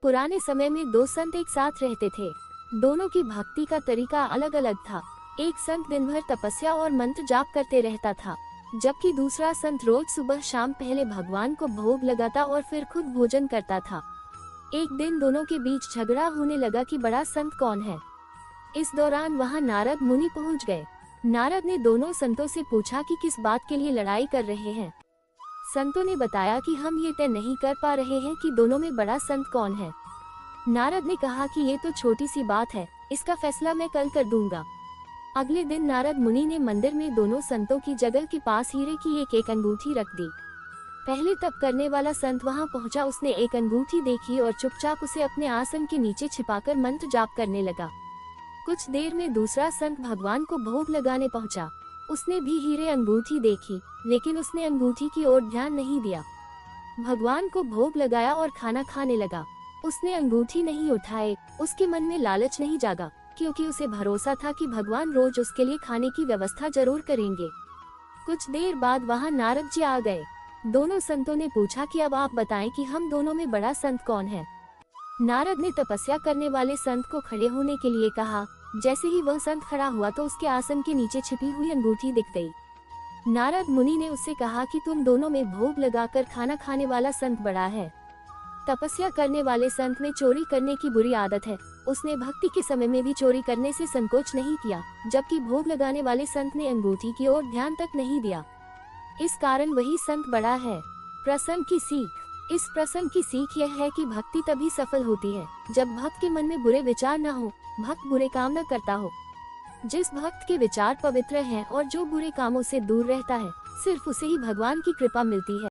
पुराने समय में दो संत एक साथ रहते थे। दोनों की भक्ति का तरीका अलग अलग था। एक संत दिन भर तपस्या और मंत्र जाप करते रहता था, जबकि दूसरा संत रोज सुबह शाम पहले भगवान को भोग लगाता और फिर खुद भोजन करता था। एक दिन दोनों के बीच झगड़ा होने लगा कि बड़ा संत कौन है। इस दौरान वहां नारद मुनि पहुंच गए। नारद ने दोनों संतों से पूछा कि किस बात के लिए लड़ाई कर रहे हैं। संतों ने बताया कि हम ये तय नहीं कर पा रहे हैं कि दोनों में बड़ा संत कौन है। नारद ने कहा कि ये तो छोटी सी बात है, इसका फैसला मैं कल कर दूंगा। अगले दिन नारद मुनि ने मंदिर में दोनों संतों की जगह के पास हीरे की एक अंगूठी रख दी। पहले तप करने वाला संत वहां पहुंचा। उसने एक अंगूठी देखी और चुपचाप उसे अपने आसन के नीचे छिपाकर मंत्र जाप करने लगा। कुछ देर में दूसरा संत भगवान को भोग लगाने पहुंचा। उसने भी हीरे अंगूठी देखी, लेकिन उसने अंगूठी की ओर ध्यान नहीं दिया। भगवान को भोग लगाया और खाना खाने लगा। उसने अंगूठी नहीं उठाए। उसके मन में लालच नहीं जागा, क्योंकि उसे भरोसा था कि भगवान रोज उसके लिए खाने की व्यवस्था जरूर करेंगे। कुछ देर बाद वहां नारद जी आ गए। दोनों संतों ने पूछा कि अब आप बताएं कि हम दोनों में बड़ा संत कौन है। नारद ने तपस्या करने वाले संत को खड़े होने के लिए कहा। जैसे ही वह संत खड़ा हुआ तो उसके आसन के नीचे छिपी हुई अंगूठी दिख गई। नारद मुनि ने उससे कहा कि तुम दोनों में भोग लगाकर खाना खाने वाला संत बड़ा है। तपस्या करने वाले संत में चोरी करने की बुरी आदत है। उसने भक्ति के समय में भी चोरी करने से संकोच नहीं किया, जबकि भोग लगाने वाले संत ने अंगूठी की ओर ध्यान तक नहीं दिया। इस कारण वही संत बड़ा है। प्रसंग की सीख। इस प्रसंग की सीख यह है कि भक्ति तभी सफल होती है जब भक्त के मन में बुरे विचार न हो, भक्त बुरे काम न करता हो। जिस भक्त के विचार पवित्र हैं और जो बुरे कामों से दूर रहता है, सिर्फ उसे ही भगवान की कृपा मिलती है।